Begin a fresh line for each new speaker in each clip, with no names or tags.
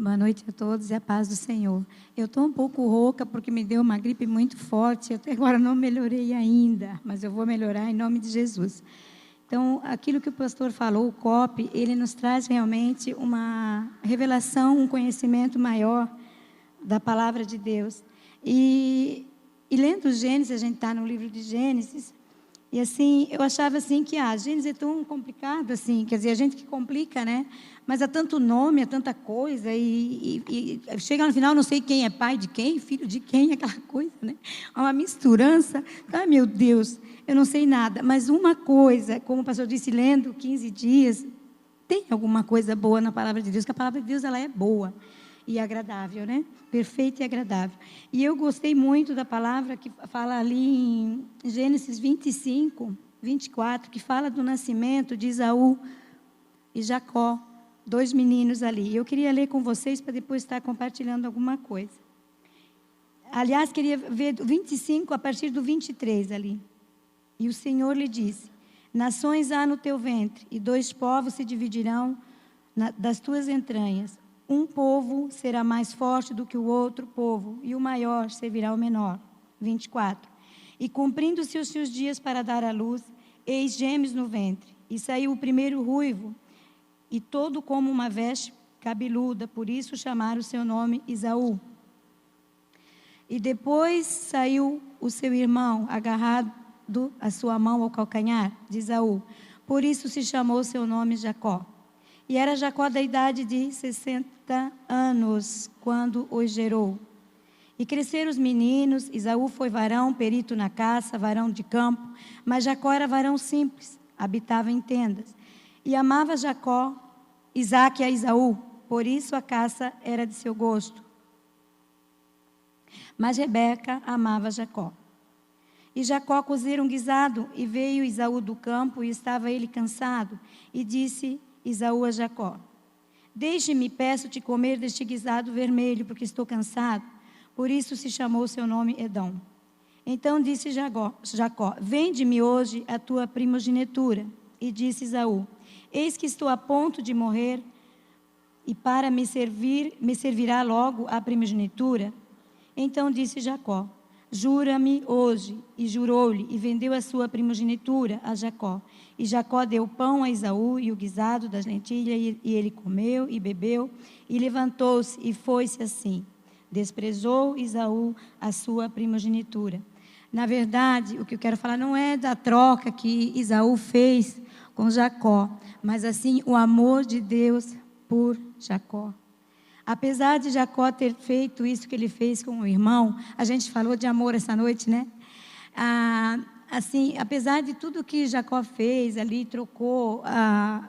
Boa noite a todos e a paz do Senhor. Eu estou um pouco rouca porque me deu uma gripe muito forte. Até agora não melhorei ainda, mas eu vou melhorar em nome de Jesus. Então, aquilo que o pastor falou, o COP, ele nos traz realmente uma revelação, um conhecimento maior da palavra de Deus. E lendo Gênesis, a gente está no livro de Gênesis, e assim, eu achava assim que Gênesis é tão complicado, assim, quer dizer, a gente que complica, né? Mas há tanto nome, há tanta coisa, e chega no final, não sei quem é pai de quem, filho de quem, aquela coisa, né? Há uma misturança. Ai, meu Deus, eu não sei nada. Mas uma coisa, como o pastor disse, lendo 15 dias, tem alguma coisa boa na palavra de Deus, que a palavra de Deus ela é boa e agradável, né? Perfeita e agradável. E eu gostei muito da palavra que fala ali em Gênesis 25, 24, que fala do nascimento de Esaú e Jacó, 2 meninos ali. Eu queria ler com vocês para depois estar compartilhando alguma coisa. Aliás, queria ver do 25 a partir do 23 ali. E o Senhor lhe disse: nações há no teu ventre, e 2 povos se dividirão das tuas entranhas. Um povo será mais forte do que o outro povo, e o maior servirá ao menor. 24. E cumprindo-se os seus dias para dar à luz, eis gêmeos no ventre. E saiu o primeiro ruivo, e todo como uma veste cabeluda, por isso chamaram o seu nome Esaú. E depois saiu o seu irmão, agarrado a sua mão ao calcanhar de Esaú. Por isso se chamou seu nome Jacó. E era Jacó da idade de 60 anos, quando os gerou. E cresceram os meninos. Esaú foi varão, perito na caça, varão de campo. Mas Jacó era varão simples, habitava em tendas. E amava Isaque a Esaú, por isso a caça era de seu gosto. Mas Rebeca amava Jacó. E Jacó cozera um guisado, e veio Esaú do campo, e estava ele cansado. E disse Esaú a Jacó: deixe-me, peço-te, comer deste guisado vermelho, porque estou cansado. Por isso se chamou seu nome Edom. Então disse Jacó: vende-me hoje a tua primogenitura. E disse Esaú: eis que estou a ponto de morrer, e para me servirá logo a primogenitura? Então disse Jacó: jura-me hoje. E jurou-lhe, e vendeu a sua primogenitura a Jacó. E Jacó deu pão a Esaú e o guisado das lentilhas, e ele comeu e bebeu, e levantou-se e foi-se assim. Desprezou Esaú a sua primogenitura. Na verdade, o que eu quero falar não é da troca que Esaú fez com Jacó, mas assim o amor de Deus por Jacó. Apesar de Jacó ter feito isso que ele fez com o irmão, a gente falou de amor essa noite, né? Assim, apesar de tudo que Jacó fez ali, trocou,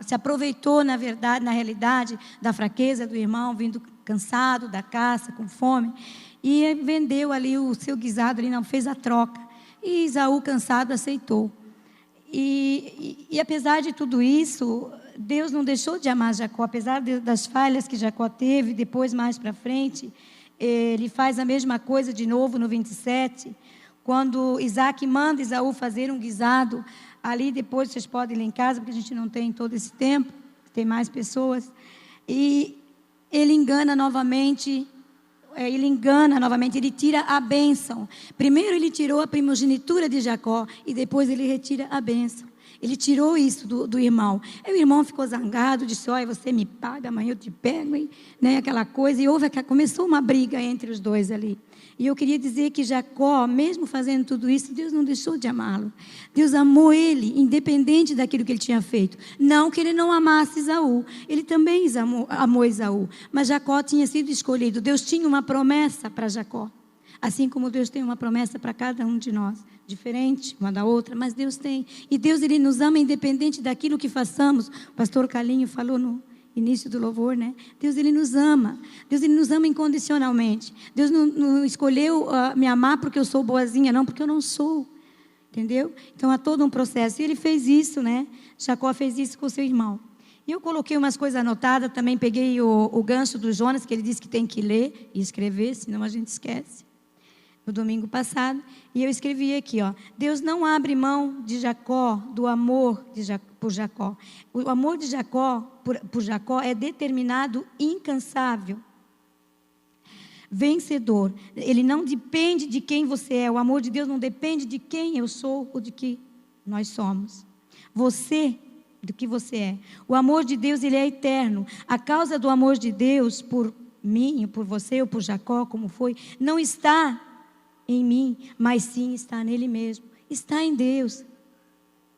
se aproveitou, na verdade, na realidade, da fraqueza do irmão, vindo cansado da caça, com fome, e vendeu ali o seu guisado, ele não fez a troca. E Esaú, cansado, aceitou. E apesar de tudo isso, Deus não deixou de amar Jacó, apesar das falhas que Jacó teve. Depois, mais para frente, ele faz a mesma coisa de novo no 27, quando Isaac manda Esaú fazer um guisado. Ali depois vocês podem ir lá em casa, porque a gente não tem todo esse tempo, tem mais pessoas. E ele engana novamente, ele tira a bênção. Primeiro ele tirou a primogenitura de Jacó, e depois ele retira a bênção. Ele tirou isso do irmão. Aí o irmão ficou zangado, disse: olha, você me paga, amanhã eu te pego, né, aquela coisa. E começou uma briga entre os dois ali. E eu queria dizer que Jacó, mesmo fazendo tudo isso, Deus não deixou de amá-lo. Deus amou ele, independente daquilo que ele tinha feito. Não que ele não amasse Esaú. Ele também amou Esaú. Mas Jacó tinha sido escolhido. Deus tinha uma promessa para Jacó. Assim como Deus tem uma promessa para cada um de nós. Diferente uma da outra, mas Deus tem. E Deus, ele nos ama independente daquilo que façamos. O pastor Carlinho falou no início do louvor, né? Deus, ele nos ama. Deus, ele nos ama incondicionalmente. Deus não escolheu me amar porque eu sou boazinha, não, porque eu não sou. Entendeu? Então, há todo um processo. E ele fez isso, né? Jacó fez isso com seu irmão. E eu coloquei umas coisas anotadas, também peguei o gancho do Jonas, que ele disse que tem que ler e escrever, senão a gente esquece. No domingo passado, e eu escrevi aqui, ó: Deus não abre mão de Jacó, do amor por Jacó. O amor de Jacó por Jacó é determinado e incansável. vencedor. Ele não depende de quem você é. O amor de Deus não depende de quem eu sou ou de que nós somos. Você, do que você é. O amor de Deus, ele é eterno. A causa do amor de Deus por mim, por você ou por Jacó, como foi, não está em mim, mas sim está nele mesmo. Está em Deus.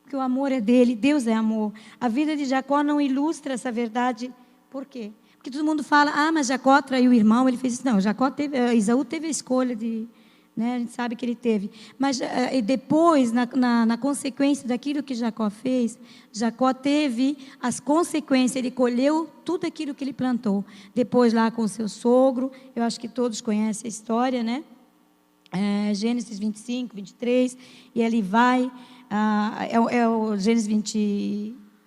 Porque o amor é dele, Deus é amor. A vida de Jacó não ilustra essa verdade. Por quê? Porque todo mundo fala, mas Jacó traiu o irmão, ele fez isso. Não, Esaú teve a escolha de, né, a gente sabe que ele teve. Mas depois, na consequência daquilo que Jacó fez, Jacó teve as consequências, ele colheu tudo aquilo que ele plantou. Depois lá com o seu sogro, eu acho que todos conhecem a história, né? Gênesis 25, 23, e ele vai, o Gênesis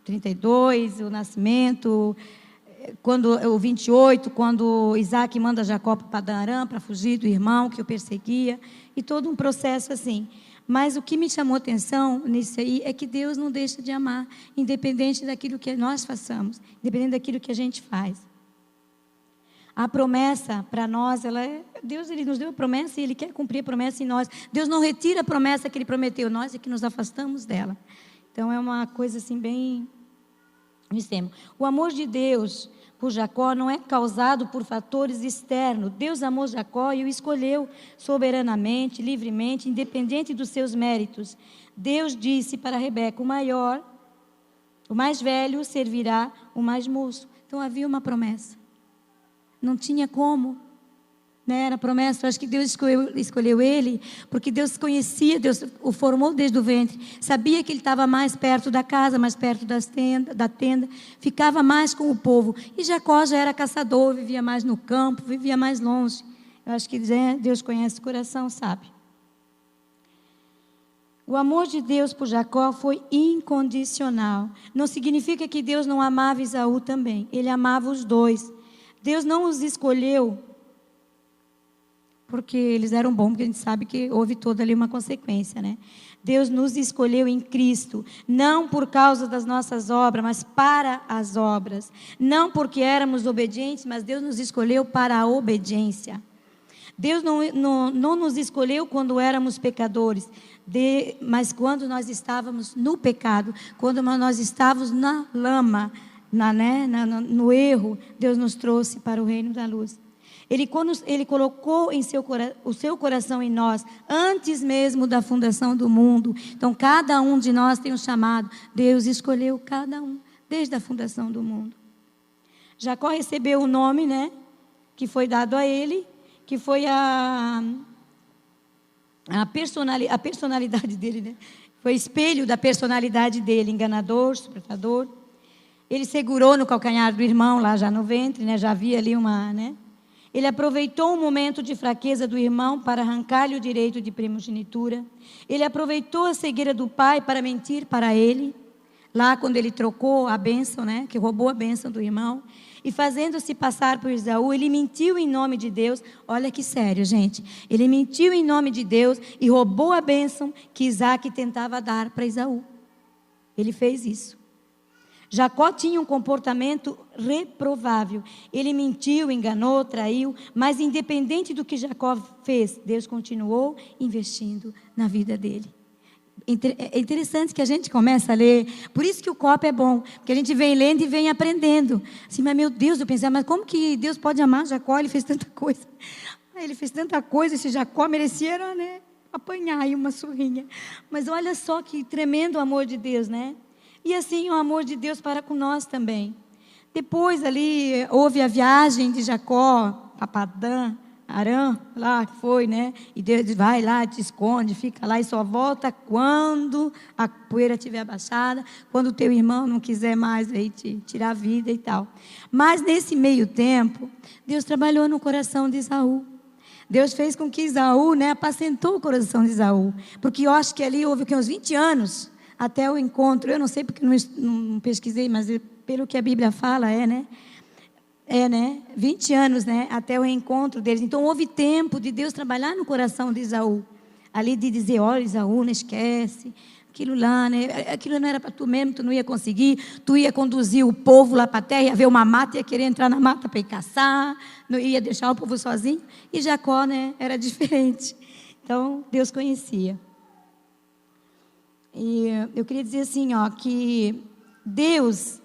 32, o nascimento... o 28, quando Isaac manda Jacó para Padã Arã para fugir do irmão que o perseguia, e todo um processo assim. Mas o que me chamou atenção nisso aí é que Deus não deixa de amar, independente daquilo que nós façamos, independente daquilo que a gente faz. A promessa para nós, Deus ele nos deu a promessa e Ele quer cumprir a promessa em nós. Deus não retira a promessa que Ele prometeu, nós é que nos afastamos dela. Então é uma coisa assim bem... O amor de Deus por Jacó não é causado por fatores externos. Deus amou Jacó e o escolheu soberanamente, livremente, independente dos seus méritos. Deus disse para Rebeca, o mais velho servirá o mais moço. Então havia uma promessa. Não tinha como. Era promessa. Eu acho que Deus escolheu ele, porque Deus conhecia, Deus o formou desde o ventre, sabia que ele estava mais perto da casa, mais perto da tenda, ficava mais com o povo, e Jacó já era caçador, vivia mais no campo, vivia mais longe. Eu acho que Deus conhece o coração, sabe? O amor de Deus por Jacó foi incondicional. Não significa que Deus não amava Esaú também, ele amava os dois. Deus não os escolheu porque eles eram bons, porque a gente sabe que houve toda ali uma consequência, né? Deus nos escolheu em Cristo, não por causa das nossas obras, mas para as obras. Não porque éramos obedientes, mas Deus nos escolheu para a obediência. Deus não nos escolheu quando éramos pecadores, mas quando nós estávamos no pecado, quando nós estávamos na lama, no erro, Deus nos trouxe para o reino da luz. Ele colocou o seu coração em nós, antes mesmo da fundação do mundo. Então, cada um de nós tem um chamado. Deus escolheu cada um, desde a fundação do mundo. Jacó recebeu o nome, que foi dado a ele, que foi a personalidade dele, Foi espelho da personalidade dele, enganador, supretador. Ele segurou no calcanhar do irmão, lá já no ventre, já havia ali Ele aproveitou um momento de fraqueza do irmão para arrancar-lhe o direito de primogenitura. Ele aproveitou a cegueira do pai para mentir para ele. Lá quando ele trocou a bênção, que roubou a bênção do irmão. E fazendo-se passar por Esaú, ele mentiu em nome de Deus. Olha que sério, gente. Ele mentiu em nome de Deus e roubou a bênção que Isaac tentava dar para Esaú. Ele fez isso. Jacó tinha um comportamento reprovável. Ele mentiu, enganou, traiu, mas independente do que Jacó fez, Deus continuou investindo na vida dele. É interessante que a gente começa a ler, por isso que o copo é bom, porque a gente vem lendo e vem aprendendo. Assim, mas meu Deus, eu pensei, mas como que Deus pode amar Jacó? Ele fez tanta coisa. Ele fez tanta coisa, esse Jacó merecia, apanhar aí uma surrinha. Mas olha só que tremendo amor de Deus, E assim o amor de Deus para com nós também. Depois ali houve a viagem de Jacó para Padã Arã, lá que foi, E Deus vai lá, te esconde, fica lá e só volta quando a poeira estiver abaixada, quando o teu irmão não quiser mais aí te tirar a vida e tal. Mas nesse meio tempo, Deus trabalhou no coração de Esaú. Deus fez com que Esaú, apacentou o coração de Esaú. Porque eu acho que ali houve uns 20 anos até o encontro. Eu não sei porque não pesquisei, mas pelo que a Bíblia fala, 20 anos, até o reencontro deles. Então, houve tempo de Deus trabalhar no coração de Esaú. Ali de dizer, olha, Esaú, não esquece. aquilo lá, né? Aquilo não era para tu mesmo, tu não ia conseguir, tu ia conduzir o povo lá para a terra, ia ver uma mata, ia querer entrar na mata para ir caçar, não ia deixar o povo sozinho. E Jacó, né, era diferente. Então, Deus conhecia. E eu queria dizer assim, ó, que Deus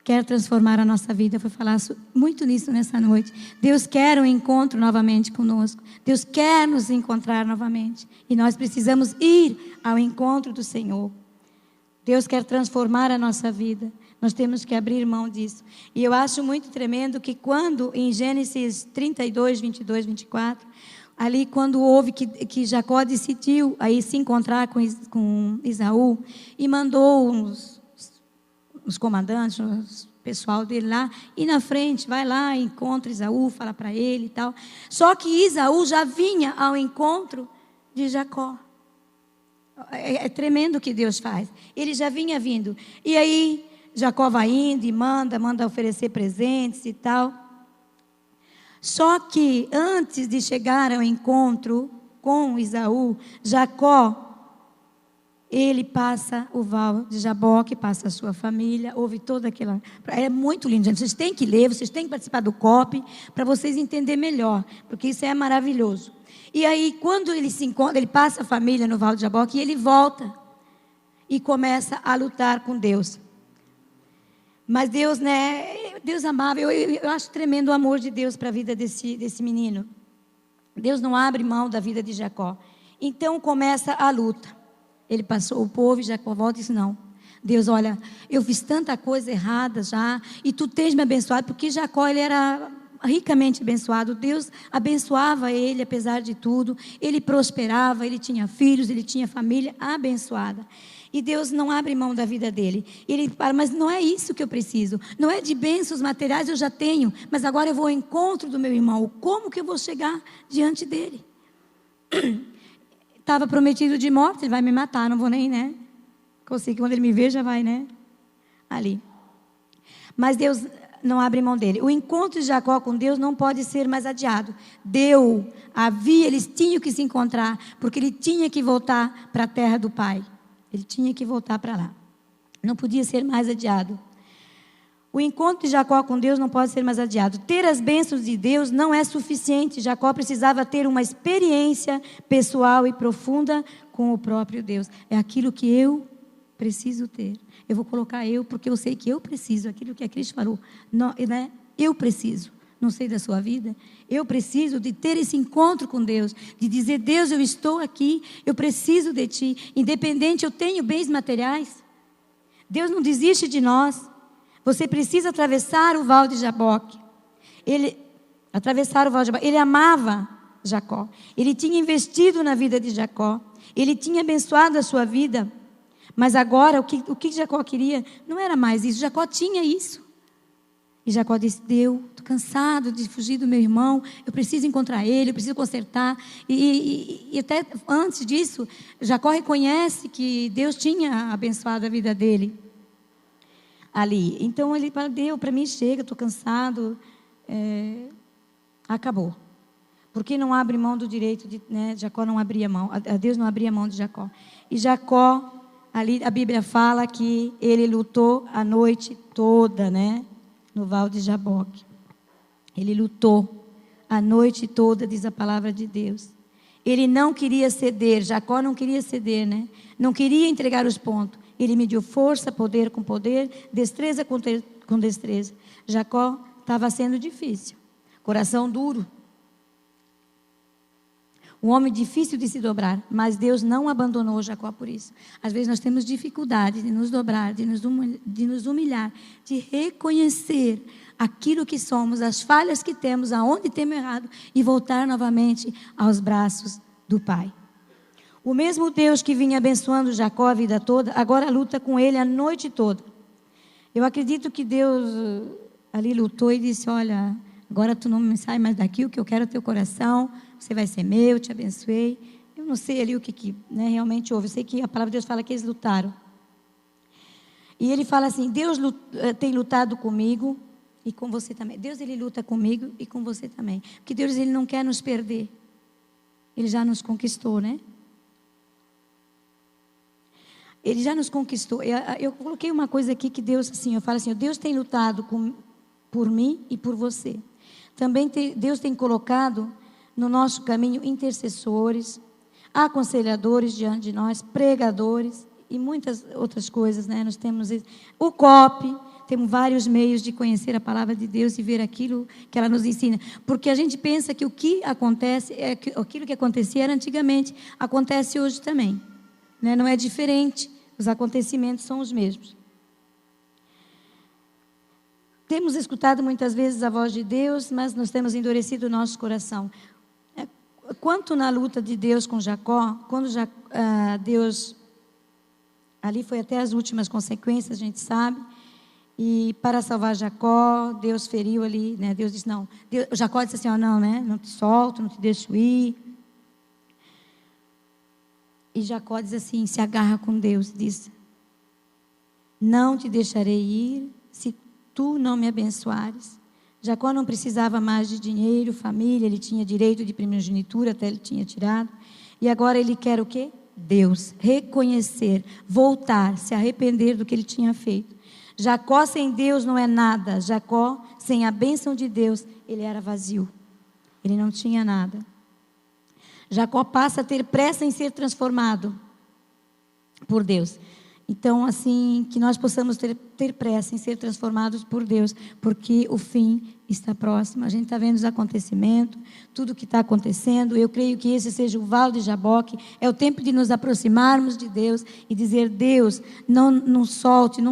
quer transformar a nossa vida. Eu vou falar muito nisso nessa noite. Deus quer um encontro novamente conosco. Deus quer nos encontrar novamente. E nós precisamos ir ao encontro do Senhor. Deus quer transformar a nossa vida. Nós temos que abrir mão disso. E eu acho muito tremendo que quando, em Gênesis 32, 22, 24, ali quando houve que Jacó decidiu aí se encontrar com Esaú e mandou os comandantes, o pessoal dele lá, e na frente, vai lá, encontra Esaú, fala para ele e tal. Só que Esaú já vinha ao encontro de Jacó. É tremendo o que Deus faz. Ele já vinha vindo. E aí, Jacó vai indo e manda oferecer presentes e tal. Só que antes de chegar ao encontro com Esaú, Jacó, ele passa o val de Jaboque, passa a sua família, houve toda aquela... É muito lindo, gente. Vocês têm que ler, vocês têm que participar do COP, para vocês entenderem melhor, porque isso é maravilhoso. E aí, quando ele se encontra, ele passa a família no val de Jaboque, e ele volta e começa a lutar com Deus. Mas Deus, né? Deus amável, eu acho tremendo o amor de Deus para a vida desse menino. Deus não abre mão da vida de Jacó. Então começa a luta. Ele passou o povo e Jacó volta e disse, não. Deus, olha, eu fiz tanta coisa errada já, e tu tens me abençoado, porque Jacó, ele era ricamente abençoado. Deus abençoava ele, apesar de tudo. Ele prosperava, ele tinha filhos, ele tinha família abençoada. E Deus não abre mão da vida dele. Ele fala, mas não é isso que eu preciso. Não é de bênçãos materiais, eu já tenho. Mas agora eu vou ao encontro do meu irmão. Como que eu vou chegar diante dele? Estava prometido de morte, ele vai me matar, não vou nem, né? Consigo, quando ele me ver, já vai, né? Ali. Mas Deus não abre mão dele. O encontro de Jacó com Deus não pode ser mais adiado. Eles tinham que se encontrar, porque ele tinha que voltar para a terra do pai. Ele tinha que voltar para lá. Não podia ser mais adiado. O encontro de Jacó com Deus não pode ser mais adiado. Ter as bênçãos de Deus não é suficiente. Jacó precisava ter uma experiência pessoal e profunda com o próprio Deus. É aquilo que eu preciso ter. Eu vou colocar eu, porque eu sei que eu preciso. Aquilo que a Cris falou. Não, né? Eu preciso. Não sei da sua vida. Eu preciso de ter esse encontro com Deus. De dizer, Deus, eu estou aqui. Eu preciso de Ti. Independente, eu tenho bens materiais. Deus não desiste de nós. Você precisa atravessar o val de Jaboque. Ele amava Jacó. Ele tinha investido na vida de Jacó. Ele tinha abençoado a sua vida. Mas agora, o que Jacó queria não era mais isso. Jacó tinha isso. E Jacó disse, Deus, estou cansado de fugir do meu irmão. Eu preciso encontrar ele, eu preciso consertar. E até antes disso, Jacó reconhece que Deus tinha abençoado a vida dele. Ali. Então ele fala, Deus, para mim chega, estou cansado. Acabou. Porque não abre mão do direito de, né? Jacó não abria mão, Deus não abria mão de Jacó. E Jacó, ali a Bíblia fala que ele lutou a noite toda, né? No val de Jaboque. Ele lutou a noite toda, diz a palavra de Deus. Ele não queria ceder, Jacó não queria ceder, né? Não queria entregar os pontos. Ele mediu força, poder com poder, destreza com destreza. Jacó estava sendo difícil. Coração duro. Um homem difícil de se dobrar. Mas Deus não abandonou Jacó por isso. Às vezes nós temos dificuldade de nos dobrar, de nos humilhar, de reconhecer aquilo que somos, as falhas que temos, aonde temos errado, e voltar novamente aos braços do Pai. O mesmo Deus que vinha abençoando Jacó a vida toda, agora luta com ele a noite toda. Eu acredito que Deus ali lutou e disse, olha, agora tu não me sai mais daqui, o que eu quero é o teu coração, você vai ser meu, te abençoei. Eu não sei ali o que né, realmente houve, eu sei que a palavra de Deus fala que eles lutaram. E ele fala assim, Deus tem lutado comigo e com você também. Deus, ele luta comigo e com você também. Porque Deus, ele não quer nos perder. Ele já nos conquistou, né? Ele já nos conquistou. Eu coloquei uma coisa aqui que Deus, assim, eu falo assim, Deus tem lutado por mim e por você. Também Deus tem colocado no nosso caminho intercessores, aconselhadores diante de nós, pregadores e muitas outras coisas, né? Nós temos o COP, temos vários meios de conhecer a palavra de Deus e ver aquilo que ela nos ensina. Porque a gente pensa que o que acontece, aquilo que acontecia era antigamente, acontece hoje também. Né? Não é diferente, os acontecimentos são os mesmos. Temos escutado muitas vezes a voz de Deus, mas nós temos endurecido o nosso coração. Quanto na luta de Deus com Jacó, quando Deus, ali foi até as últimas consequências, a gente sabe, e para salvar Jacó, Deus feriu ali, né? Deus disse, não, Jacó disse assim, não, né? Não te solto, não te deixo ir. E Jacó diz assim, se agarra com Deus, diz, não te deixarei ir se tu não me abençoares. Jacó não precisava mais de dinheiro, família, ele tinha direito de primogenitura, até ele tinha tirado. E agora ele quer o quê? Deus, reconhecer, voltar, se arrepender do que ele tinha feito. Jacó sem Deus não é nada. Jacó sem a bênção de Deus, ele era vazio. Ele não tinha nada. Jacó passa a ter pressa em ser transformado por Deus. Então, assim, que nós possamos ter pressa em ser transformados por Deus, porque o fim está próximo. A gente está vendo os acontecimentos, tudo o que está acontecendo. Eu creio que esse seja o vale de Jaboque. É o tempo de nos aproximarmos de Deus e dizer, Deus, não solte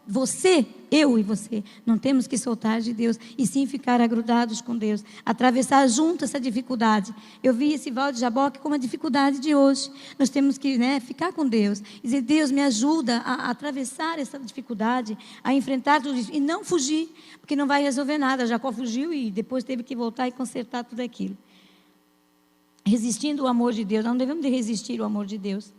você, eu e você. Não temos que soltar de Deus e sim ficar agrudados com Deus. Atravessar junto essa dificuldade. Eu vi esse vale de Jaboque como a dificuldade de hoje. Nós temos que ficar com Deus. E dizer, Deus, me ajuda a atravessar essa dificuldade, a enfrentar tudo isso. E não fugir, porque não vai resolver nada. Jacó fugiu e depois teve que voltar e consertar tudo aquilo. Resistindo o amor de Deus. Nós não devemos de resistir o amor de Deus.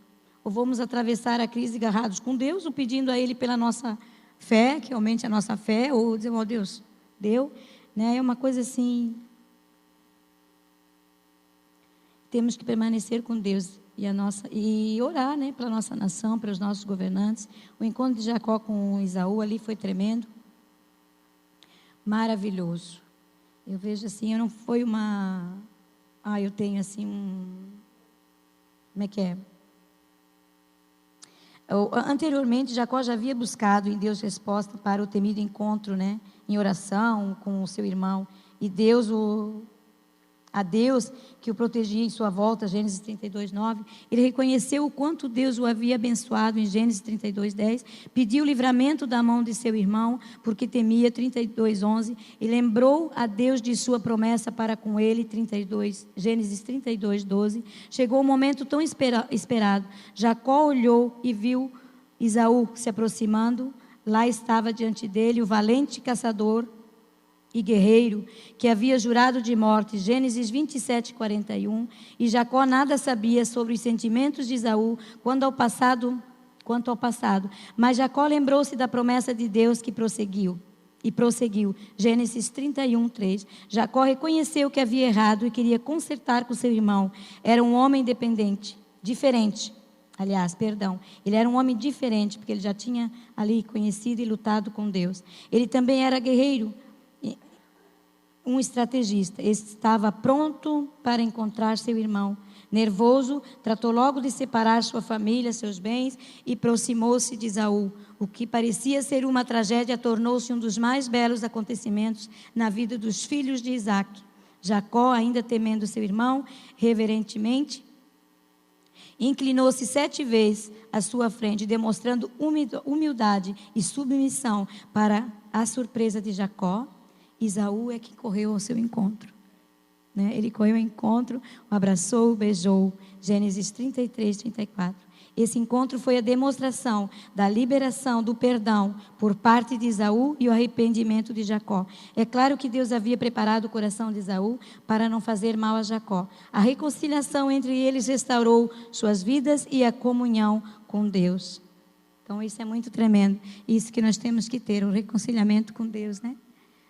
Ou vamos atravessar a crise agarrados com Deus, ou pedindo a Ele pela nossa fé, que aumente a nossa fé, ou dizer, Deus, deu. Né? É uma coisa assim. Temos que permanecer com Deus e orar, né, pela nossa nação, pelos nossos governantes. O encontro de Jacó com Esaú ali foi tremendo. Maravilhoso. Eu vejo assim, não foi uma... eu tenho assim como é que é? Anteriormente, Jacó já havia buscado em Deus resposta para o temido encontro, né, em oração com o seu irmão. E a Deus que o protegia em sua volta, Gênesis 32:9, ele reconheceu o quanto Deus o havia abençoado em Gênesis 32:10, pediu o livramento da mão de seu irmão, porque temia, 32:11, e lembrou a Deus de sua promessa para com ele, Gênesis 32:12. Chegou o momento tão esperado. Jacó olhou e viu Esaú se aproximando. Lá estava diante dele o valente caçador e guerreiro, que havia jurado de morte, Gênesis 27:41, e Jacó nada sabia sobre os sentimentos de Esaú quanto ao passado, mas Jacó lembrou-se da promessa de Deus que prosseguiu, Gênesis 31:3, Jacó reconheceu que havia errado e queria consertar com seu irmão, era um homem diferente, ele era um homem diferente, porque ele já tinha ali conhecido e lutado com Deus, ele também era guerreiro, um estrategista. Estava pronto para encontrar seu irmão. Nervoso, tratou logo de separar sua família, seus bens, e aproximou-se de Esaú. O que parecia ser uma tragédia tornou-se um dos mais belos acontecimentos na vida dos filhos de Isaac. Jacó, ainda temendo seu irmão, reverentemente inclinou-se 7 vezes à sua frente, demonstrando humildade e submissão. Para a surpresa de Jacó, Esaú é que correu ao seu encontro. Né? Ele correu ao encontro, o abraçou, o beijou. Gênesis 33:34. Esse encontro foi a demonstração da liberação do perdão por parte de Esaú e o arrependimento de Jacó. É claro que Deus havia preparado o coração de Esaú para não fazer mal a Jacó. A reconciliação entre eles restaurou suas vidas e a comunhão com Deus. Então isso é muito tremendo. Isso que nós temos que ter, o reconciliamento com Deus, né?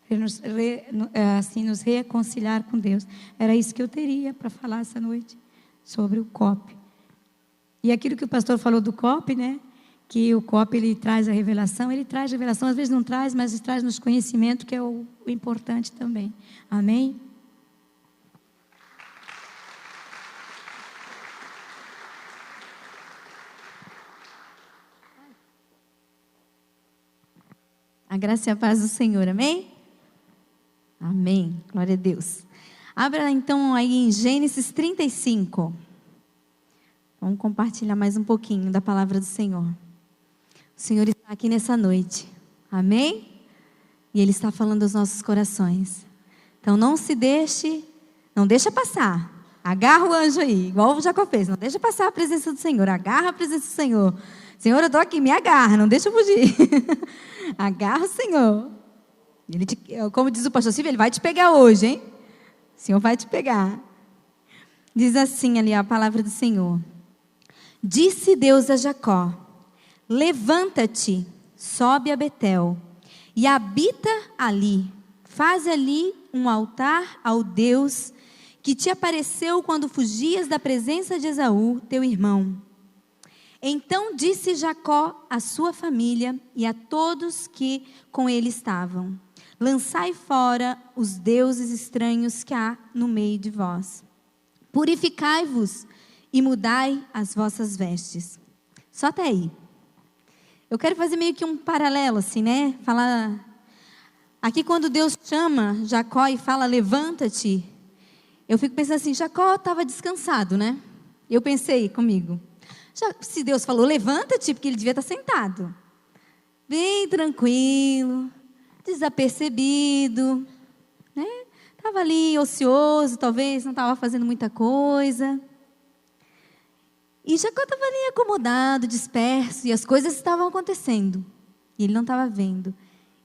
Nos reconciliar com Deus. Era isso que eu teria para falar essa noite sobre o COP. E aquilo que o pastor falou do COP, né? Que o COP ele traz a revelação, às vezes não traz, mas traz-nos conhecimento, que é o importante também. Amém?
A graça e a paz do Senhor, amém? Amém, glória a Deus. Abra então aí em Gênesis 35. Vamos compartilhar mais um pouquinho da palavra do Senhor. O Senhor está aqui nessa noite, amém? E Ele está falando aos nossos corações. Então não deixa passar. Agarra o anjo aí, igual o Jacó fez. Não deixa passar a presença do Senhor, agarra a presença do Senhor. Senhor, eu estou aqui, me agarra, não deixa eu fugir. Agarra o Senhor. Como diz o pastor Silvio, Ele vai te pegar hoje, hein? O Senhor vai te pegar. Diz assim ali a palavra do Senhor. Disse Deus a Jacó: levanta-te, sobe a Betel, e habita ali. Faz ali um altar ao Deus que te apareceu quando fugias da presença de Esaú, teu irmão. Então disse Jacó à sua família e a todos que com ele estavam: lançai fora os deuses estranhos que há no meio de vós. Purificai-vos e mudai as vossas vestes. Só até aí. Eu quero fazer meio que um paralelo assim, né? Falar. Aqui quando Deus chama Jacó e fala levanta-te, eu fico pensando assim, Jacó estava descansado, né? Eu pensei comigo. Se Deus falou levanta-te, porque ele devia estar sentado. Bem tranquilo, desapercebido, né? Estava ali ocioso, talvez não estava fazendo muita coisa. E Jacó estava ali acomodado, disperso, e as coisas estavam acontecendo. E ele não estava vendo.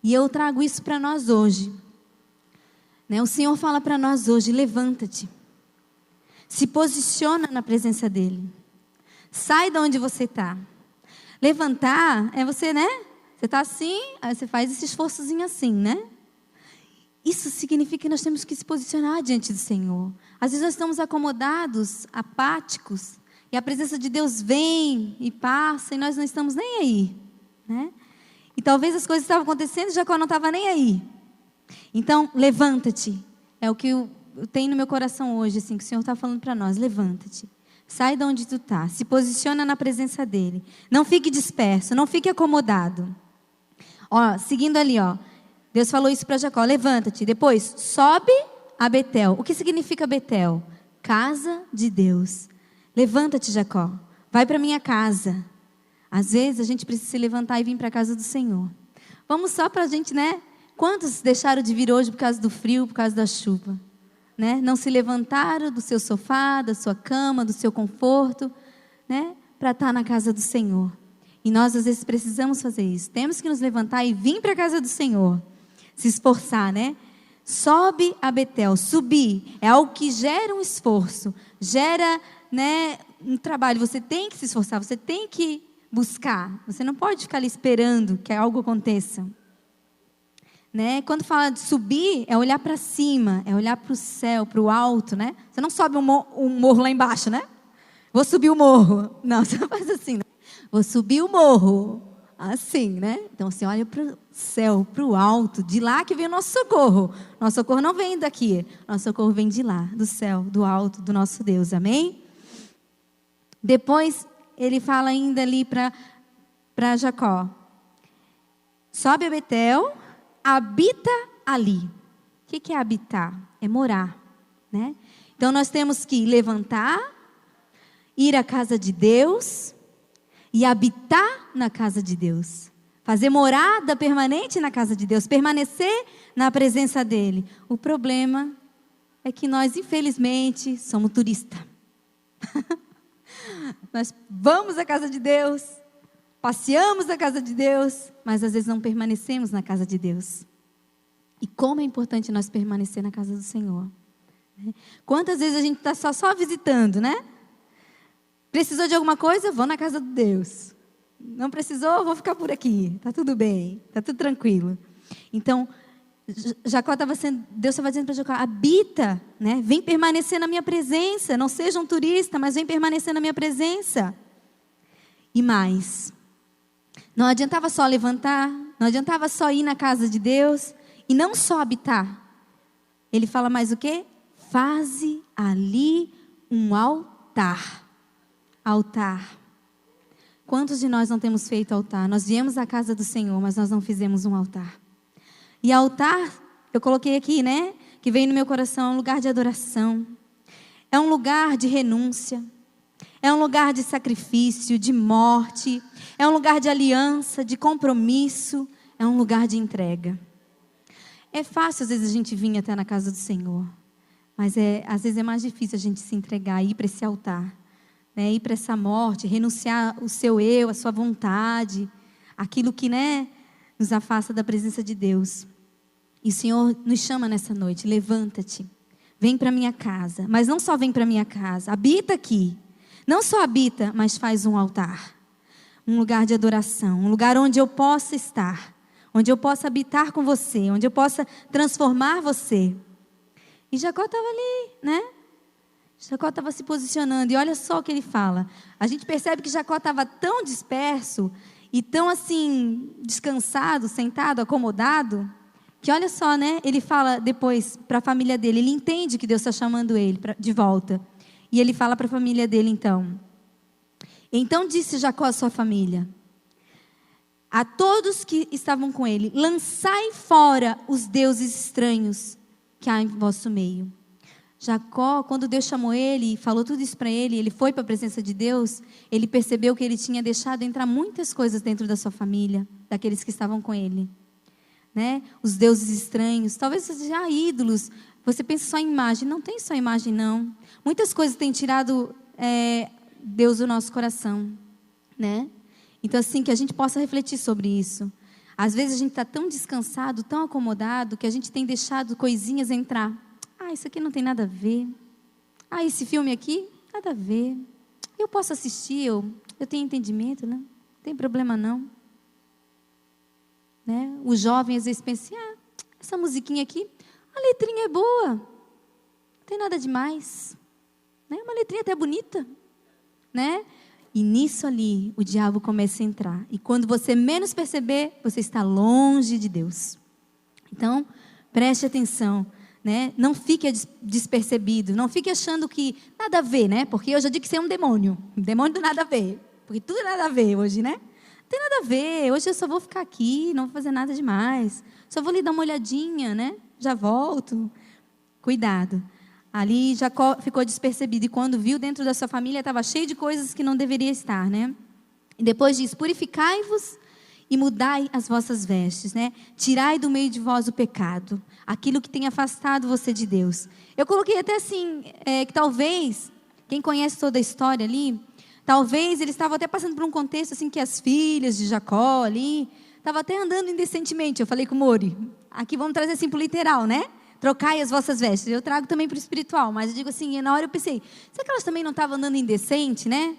E eu trago isso para nós hoje. Né? O Senhor fala para nós hoje, levanta-te. Se posiciona na presença dEle. Sai de onde você está. Levantar é você, né? Você está assim, aí você faz esse esforçozinho assim, né? Isso significa que nós temos que se posicionar diante do Senhor. Às vezes nós estamos acomodados, apáticos, e a presença de Deus vem e passa, e nós não estamos nem aí, né? E talvez as coisas estavam acontecendo e Jacó não estava nem aí. Então, levanta-te. É o que eu tenho no meu coração hoje, assim, que o Senhor está falando para nós. Levanta-te. Sai de onde tu está, se posiciona na presença dEle. Não fique disperso, não fique acomodado. Ó, seguindo ali, ó. Deus falou isso para Jacó, levanta-te. Depois, sobe a Betel. O que significa Betel? Casa de Deus. Levanta-te, Jacó. Vai para minha casa. Às vezes a gente precisa se levantar e vir para a casa do Senhor. Vamos só para a gente, né? Quantos deixaram de vir hoje por causa do frio, por causa da chuva? Né? Não se levantaram do seu sofá, da sua cama, do seu conforto, né? Para estar na casa do Senhor. E nós às vezes precisamos fazer isso. Temos que nos levantar e vir para a casa do Senhor. Se esforçar, né? Sobe a Betel. Subir é algo que gera um esforço. Gera, né, um trabalho. Você tem que se esforçar, você tem que buscar. Você não pode ficar ali esperando que algo aconteça. Né? Quando fala de subir, é olhar para cima, é olhar para o céu, para o alto, né? Você não sobe um morro lá embaixo, né? Vou subir o morro. Não, você não faz assim, né? Vou subir o morro. Assim, né? Então você olha para o céu, para o alto, de lá que vem o nosso socorro. Nosso socorro não vem daqui, nosso socorro vem de lá, do céu, do alto, do nosso Deus, amém? Depois ele fala ainda ali para Jacó. Sobe a Betel, habita ali. O que é habitar? É morar, né? Então nós temos que levantar, ir à casa de Deus e habitar na casa de Deus. Fazer morada permanente na casa de Deus, permanecer na presença dEle. O problema é que nós, infelizmente, somos turistas. Nós vamos à casa de Deus, passeamos na casa de Deus, mas às vezes não permanecemos na casa de Deus. E como é importante nós permanecer na casa do Senhor. Quantas vezes a gente está só visitando, né? Precisou de alguma coisa? Vou na casa de Deus. Não precisou? Vou ficar por aqui. Está tudo bem, está tudo tranquilo. Então, Deus estava dizendo para Jacó, habita, né? Vem permanecer na minha presença. Não seja um turista, mas vem permanecer na minha presença. e mais. Não adiantava só levantar, não adiantava só ir na casa de Deus e não só habitar. Ele fala mais o quê? Faze ali um altar. Altar. Quantos de nós não temos feito altar? Nós viemos à casa do Senhor, mas nós não fizemos um altar. E altar, eu coloquei aqui, né? Que veio no meu coração, é um lugar de adoração. É um lugar de renúncia. É um lugar de sacrifício, de morte. É um lugar de aliança, de compromisso. É um lugar de entrega. É fácil, às vezes, a gente vir até na casa do Senhor. Mas às vezes é mais difícil a gente se entregar, ir para esse altar. Né? Ir para essa morte, renunciar o seu eu, a sua vontade. Aquilo que, né, nos afasta da presença de Deus. E o Senhor nos chama nessa noite. Levanta-te. Vem para minha casa. Mas não só vem para minha casa. Habita aqui. Não só habita, mas faz um altar. Um lugar de adoração. Um lugar onde eu possa estar. Onde eu possa habitar com você. Onde eu possa transformar você. E Jacó estava ali, né? Jacó estava se posicionando. E olha só o que ele fala. A gente percebe que Jacó estava tão disperso. E tão assim, descansado, sentado, acomodado. Que olha só, né? Ele fala depois para a família dele. Ele entende que Deus está chamando ele de volta. E ele fala para a família dele então. Então disse Jacó à sua família. A todos que estavam com ele. Lançai fora os deuses estranhos que há em vosso meio. Jacó, quando Deus chamou ele e falou tudo isso para ele, ele foi para a presença de Deus, ele percebeu que ele tinha deixado entrar muitas coisas dentro da sua família, daqueles que estavam com ele. Né? Os deuses estranhos, talvez sejam ídolos, você pensa só em imagem, não tem só imagem não. Muitas coisas têm tirado Deus do nosso coração. Né? Então assim, que a gente possa refletir sobre isso. Às vezes a gente está tão descansado, tão acomodado, que a gente tem deixado coisinhas entrar. Ah, isso aqui não tem nada a ver. Ah, esse filme aqui, nada a ver. Eu posso assistir, eu tenho entendimento, né? Não tem problema não. Né? O jovem às vezes pensa, essa musiquinha aqui, a letrinha é boa. Não tem nada demais. Né? Uma letrinha até bonita. Né? E nisso ali, o diabo começa a entrar. E quando você menos perceber, você está longe de Deus. Então, preste atenção. Né? Não fique despercebido. Não fique achando que nada a ver, né? Porque eu já digo que você é um demônio. Um demônio do nada a ver. Porque tudo é nada a ver hoje, né? Não tem nada a ver. Hoje eu só vou ficar aqui, não vou fazer nada demais. Só vou lhe dar uma olhadinha, né? Já volto. Cuidado. Ali Jacó ficou despercebido. E quando viu dentro da sua família, estava cheio de coisas que não deveria estar, né? E depois diz, purificai-vos e mudai as vossas vestes, né? Tirai do meio de vós o pecado, aquilo que tem afastado você de Deus. Eu coloquei até assim, que talvez, quem conhece toda a história ali, talvez eles estavam até passando por um contexto assim, que as filhas de Jacó ali, estavam até andando indecentemente. Eu falei com o Mori, aqui vamos trazer assim para o literal, né? Trocai as vossas vestes. Eu trago também para o espiritual, mas eu digo assim, na hora eu pensei, será que elas também não estavam andando indecente, né?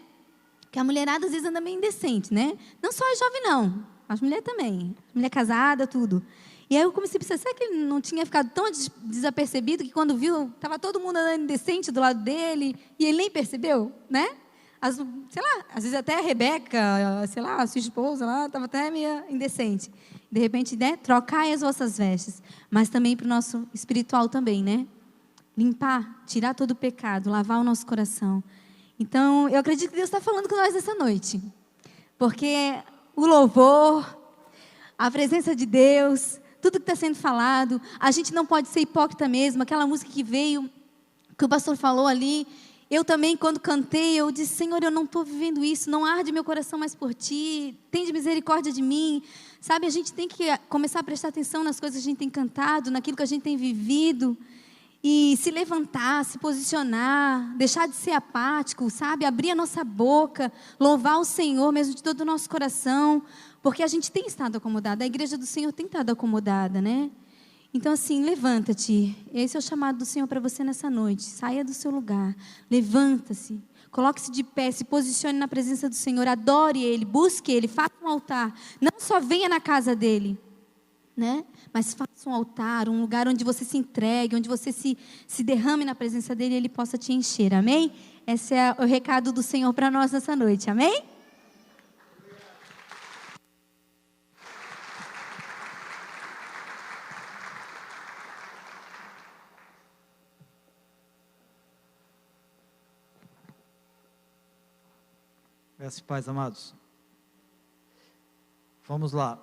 Porque a mulherada às vezes anda meio indecente, né? Não só a jovem não, as mulheres também. Mulher casada, tudo. E aí eu comecei a pensar, será que ele não tinha ficado tão desapercebido que quando viu, estava todo mundo andando indecente do lado dele e ele nem percebeu, né? Sei lá, às vezes até a Rebeca, sei lá, a sua esposa lá, estava até meio indecente. De repente, né, trocai as vossas vestes. Mas também para o nosso espiritual também, né? Limpar, tirar todo o pecado, lavar o nosso coração. Então, eu acredito que Deus está falando com nós essa noite. Porque o louvor, a presença de Deus, tudo que está sendo falado, a gente não pode ser hipócrita mesmo. Aquela música que veio, que o pastor falou ali, eu também, quando cantei, eu disse, Senhor, eu não estou vivendo isso, não arde meu coração mais por Ti, tem de misericórdia de mim. Sabe, a gente tem que começar a prestar atenção nas coisas que a gente tem cantado, naquilo que a gente tem vivido, e se levantar, se posicionar, deixar de ser apático, sabe, abrir a nossa boca, louvar o Senhor mesmo de todo o nosso coração, porque a gente tem estado acomodado, a igreja do Senhor tem estado acomodada, né? Então assim, levanta-te, esse é o chamado do Senhor para você nessa noite, saia do seu lugar, levanta-se, coloque-se de pé, se posicione na presença do Senhor, adore Ele, busque Ele, faça um altar, não só venha na casa dEle, né? Mas faça um altar, um lugar onde você se entregue, onde você se derrame na presença dEle e Ele possa te encher, amém? Esse é o recado do Senhor para nós nessa noite, amém?
Graças e paz, amados. Vamos lá.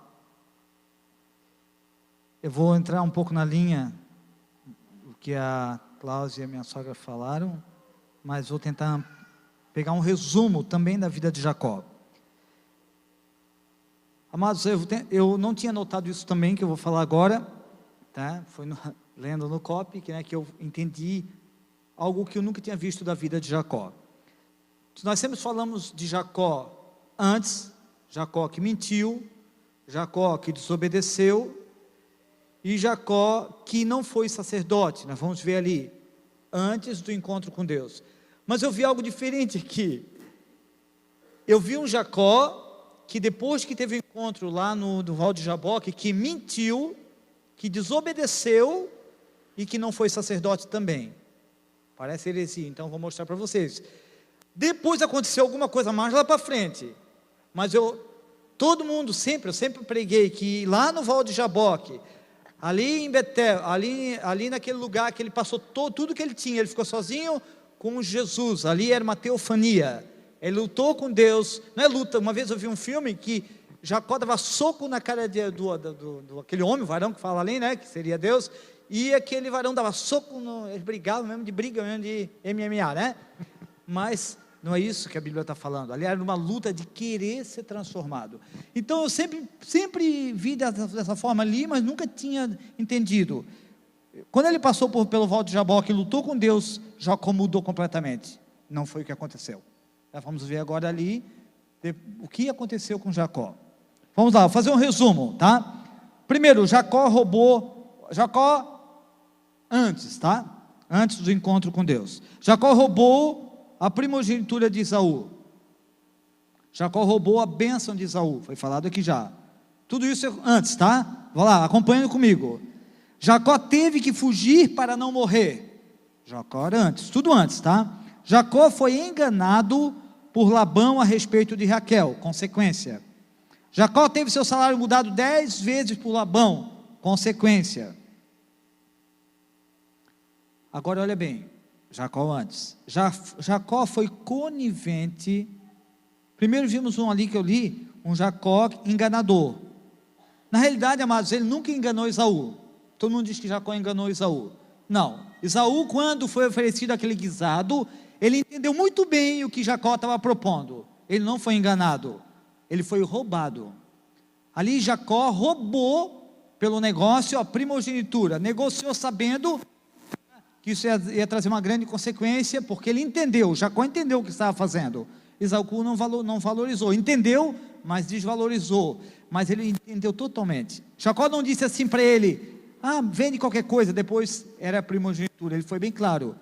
Eu vou entrar um pouco na linha do que a Cláudia e a minha sogra falaram, mas vou tentar pegar um resumo também da vida de Jacó. Amados, eu não tinha notado isso também, que eu vou falar agora, tá? Foi lendo no copy, que eu entendi algo que eu nunca tinha visto da vida de Jacó. Nós sempre falamos de Jacó antes, Jacó que mentiu, Jacó que desobedeceu, e Jacó que não foi sacerdote. Nós vamos ver ali, antes do encontro com Deus. Mas eu vi algo diferente aqui. Eu vi um Jacó que depois que teve o encontro lá no Val de Jaboque, que mentiu, que desobedeceu e que não foi sacerdote também. Parece heresia, então vou mostrar para vocês. Depois aconteceu alguma coisa mais lá para frente, mas todo mundo eu sempre preguei que lá no Val de Jaboque, ali em Betel, ali naquele lugar que ele passou tudo que ele tinha, ele ficou sozinho com Jesus, ali era uma teofania, ele lutou com Deus, não é luta, uma vez eu vi um filme que Jacó dava soco na cara do aquele homem, o varão que fala ali, né, que seria Deus, e aquele varão dava soco, eles brigavam mesmo de briga, mesmo de MMA, né, mas não é isso que a Bíblia está falando, ali era uma luta de querer ser transformado. Então eu sempre vi dessa forma ali, mas nunca tinha entendido. Quando ele passou pelo Val de Jaboque e lutou com Deus, Jacó mudou completamente. Não foi o que aconteceu. Vamos ver agora ali o que aconteceu com Jacó. Vamos lá, vou fazer um resumo, tá? Primeiro, Jacó antes, tá? Antes do encontro com Deus. Jacó roubou a primogenitura de Esaú. Jacó roubou a bênção de Esaú, foi falado aqui já. Tudo isso antes, tá? Vamos lá, acompanhem comigo. Jacó teve que fugir para não morrer. Jacó era antes, tudo antes, tá? Jacó foi enganado por Labão a respeito de Raquel, consequência. Jacó teve seu salário mudado 10 vezes por Labão, consequência. Agora olha bem, Jacó antes. Jacó foi conivente. Primeiro vimos um ali que eu li, um Jacó enganador. Na realidade, amados, ele nunca enganou Esaú. Todo mundo diz que Jacó enganou Esaú. Não, Esaú, quando foi oferecido aquele guisado, ele entendeu muito bem o que Jacó estava propondo. Ele não foi enganado, ele foi roubado. Ali Jacó roubou pelo negócio a primogenitura, negociou sabendo que isso ia trazer uma grande consequência, porque ele entendeu, Jacó entendeu o que estava fazendo. Esaú não valorizou, entendeu, mas desvalorizou, mas ele entendeu totalmente. Jacó não disse assim para ele, vende qualquer coisa, depois era a primogenitura. Ele foi bem claro,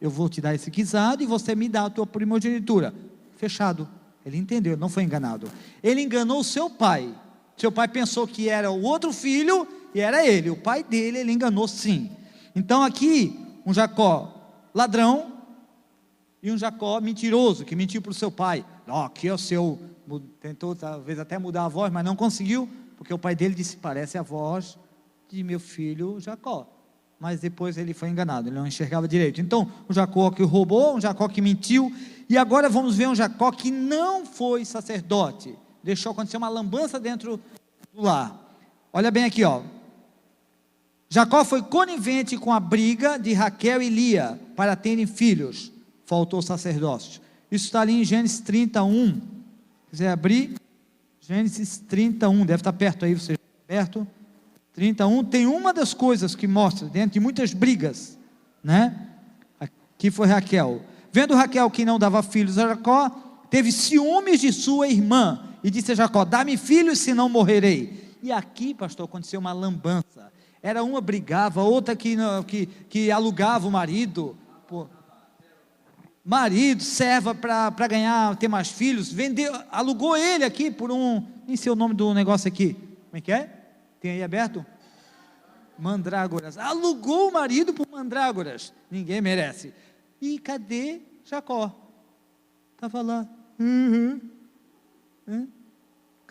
eu vou te dar esse guisado e você me dá a tua primogenitura. Fechado. Ele entendeu, não foi enganado. Ele enganou o seu pai pensou que era o outro filho e era ele, o pai dele. Ele enganou sim. Então aqui um Jacó ladrão e um Jacó mentiroso, que mentiu para o seu pai. Aqui é o seu, tentou talvez até mudar a voz, mas não conseguiu, porque o pai dele disse, parece a voz de meu filho Jacó, mas depois ele foi enganado, ele não enxergava direito. Então, um Jacó que roubou, um Jacó que mentiu, e agora vamos ver um Jacó que não foi sacerdote, deixou acontecer uma lambança dentro do lar. Olha bem aqui, Jacó foi conivente com a briga de Raquel e Lia, para terem filhos, faltou sacerdócio. Isso está ali em Gênesis 31, se quiser abrir, Gênesis 31, deve estar perto aí, você perto, 31, tem uma das coisas que mostra, dentro de muitas brigas, né? Aqui foi Raquel. Vendo Raquel que não dava filhos a Jacó, teve ciúmes de sua irmã, e disse a Jacó, dá-me filhos, senão morrerei. E aqui, pastor, aconteceu uma lambança. Era uma brigava, outra que alugava o marido, serva para ter mais filhos, alugou ele aqui por nem sei o nome do negócio aqui, como é que é? Tem aí aberto? Mandrágoras. Alugou o marido por mandrágoras. Ninguém merece. E cadê Jacó? Estava lá.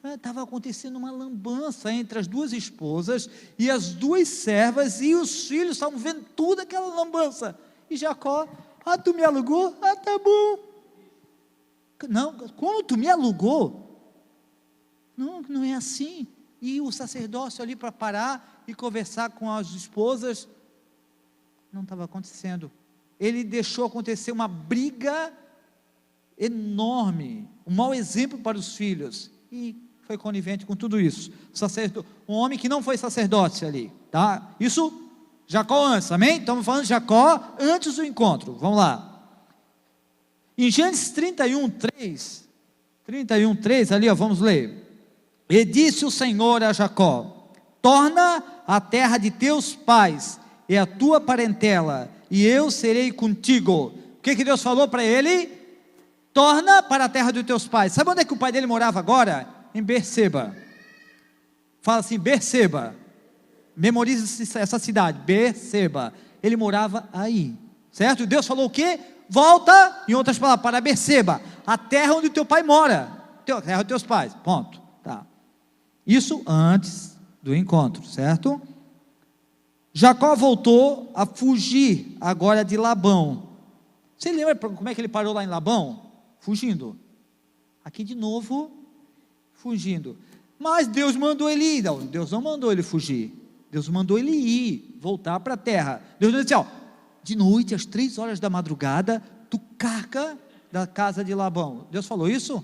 Estava acontecendo uma lambança entre as duas esposas e as duas servas, e os filhos estavam vendo tudo aquela lambança. E Jacó, tu me alugou? Tá bom. Não, como tu me alugou? Não, não é assim. E o sacerdócio ali para parar e conversar com as esposas, não estava acontecendo. Ele deixou acontecer uma briga enorme, um mau exemplo para os filhos, e foi conivente com tudo isso. Um homem que não foi sacerdote ali, tá? Isso, Jacó antes, amém? Estamos falando de Jacó antes do encontro, vamos lá. Em Gênesis 31:3, ali, ó, vamos ler. E disse o Senhor a Jacó: torna a terra de teus pais e a tua parentela, e eu serei contigo. O que Deus falou para ele? Torna para a terra dos teus pais. Sabe onde é que o pai dele morava agora? Em Berseba. Fala assim, Berseba. Memorize essa cidade, Berseba. Ele morava aí, certo? E Deus falou o quê? Volta, em outras palavras, para Berseba, a terra onde o teu pai mora, a terra dos teus pais, ponto, tá. Isso antes do encontro, certo? Jacó voltou a fugir agora de Labão. Você lembra como é que ele parou lá em Labão? Fugindo. Aqui de novo, fugindo. Mas Deus mandou ele ir. Não, Deus não mandou ele fugir. Deus mandou ele ir, voltar para a terra. Deus disse, ó, de noite, às 3 horas da madrugada, tu carca da casa de Labão. Deus falou isso?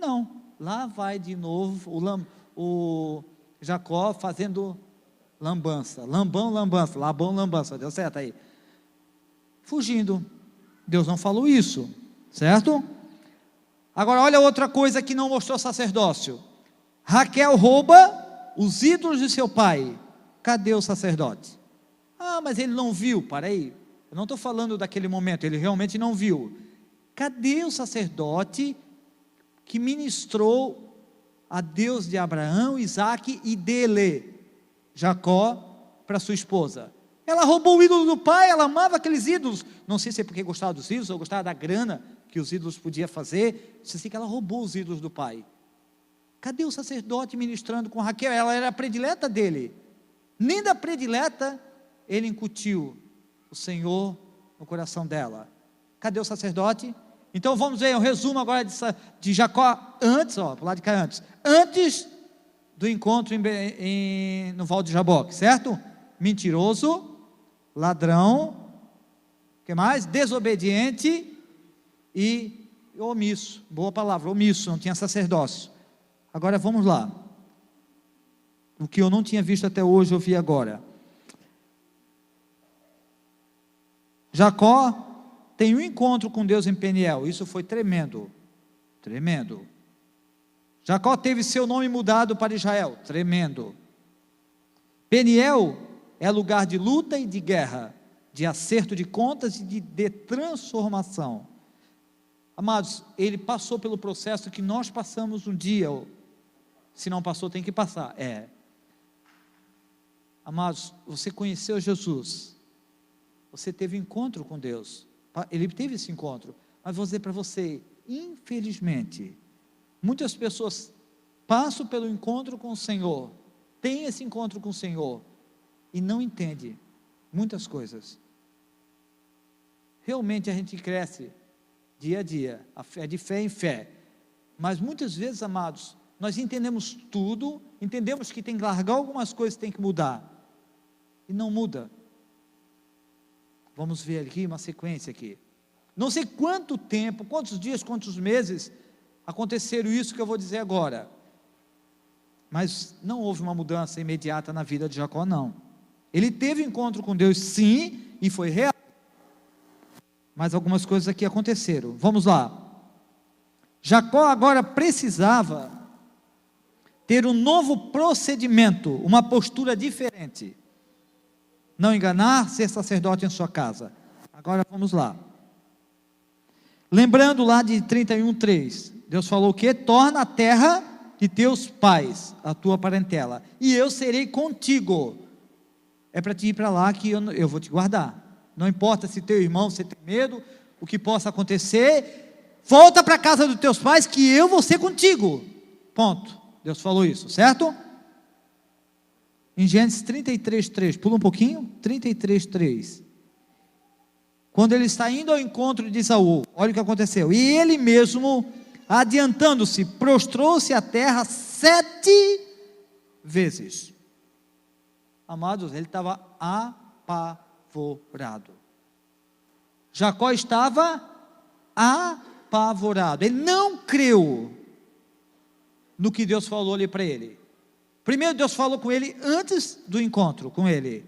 Não. Lá vai de novo o Jacó fazendo lambança. Lambança. Deu certo aí? Fugindo. Deus não falou isso, certo? Agora olha outra coisa que não mostrou sacerdócio. Raquel rouba os ídolos de seu pai. Cadê o sacerdote? Ah, mas ele não viu. Para aí, eu não estou falando daquele momento, ele realmente não viu. Cadê o sacerdote que ministrou a Deus de Abraão, Isaque e dele, Jacó, para sua esposa? Ela roubou o ídolo do pai, ela amava aqueles ídolos. Não sei se é porque gostava dos ídolos, ou gostava da grana que os ídolos podiam fazer. Sei assim que ela roubou os ídolos do pai. Cadê o sacerdote ministrando com Raquel? Ela era a predileta dele. Nem da predileta ele incutiu o Senhor no coração dela. Cadê o sacerdote? Então vamos ver um resumo agora de Jacó antes, ó, para o lado de cá antes do encontro no Val de Jaboque, certo? Mentiroso, ladrão, que mais? Desobediente e omisso. Boa palavra, omisso, não tinha sacerdócio. Agora vamos lá. O que eu não tinha visto até hoje, eu vi agora. Jacó tem um encontro com Deus em Peniel. Isso foi tremendo. Tremendo. Jacó teve seu nome mudado para Israel. Tremendo. Peniel é lugar de luta e de guerra, de acerto de contas e de transformação. Amados, ele passou pelo processo que nós passamos um dia. Se não passou, tem que passar. Amados, você conheceu Jesus, você teve encontro com Deus, ele teve esse encontro, mas vou dizer para você, infelizmente, muitas pessoas passam pelo encontro com o Senhor, têm esse encontro com o Senhor, e não entendem muitas coisas. Realmente a gente cresce, dia a dia, a fé de fé em fé, mas muitas vezes, amados, nós entendemos tudo, entendemos que tem que largar algumas coisas, tem que mudar, e não muda. Vamos ver aqui uma sequência aqui. Não sei quanto tempo, quantos dias, quantos meses aconteceram isso que eu vou dizer agora, mas não houve uma mudança imediata na vida de Jacó, não. Ele teve encontro com Deus, sim, e foi real, mas algumas coisas aqui aconteceram. Vamos lá. Jacó agora precisava ter um novo procedimento, uma postura diferente. Não enganar, ser sacerdote em sua casa. Agora vamos lá. Lembrando lá de 31:3, Deus falou o quê? Torna a terra de teus pais, a tua parentela, e eu serei contigo. É para te ir para lá que eu vou te guardar. Não importa se teu irmão, você tem medo, o que possa acontecer, volta para a casa dos teus pais que eu vou ser contigo. Ponto. Deus falou isso, certo? Em Gênesis 33:3, pula um pouquinho, 33:3. Quando ele está indo ao encontro de Esaú, olha o que aconteceu. E ele mesmo adiantando-se, prostrou-se à terra 7 vezes. Amados, ele estava apavorado. Jacó estava apavorado. Ele não creu no que Deus falou ali para ele. Primeiro Deus falou com ele antes do encontro com ele.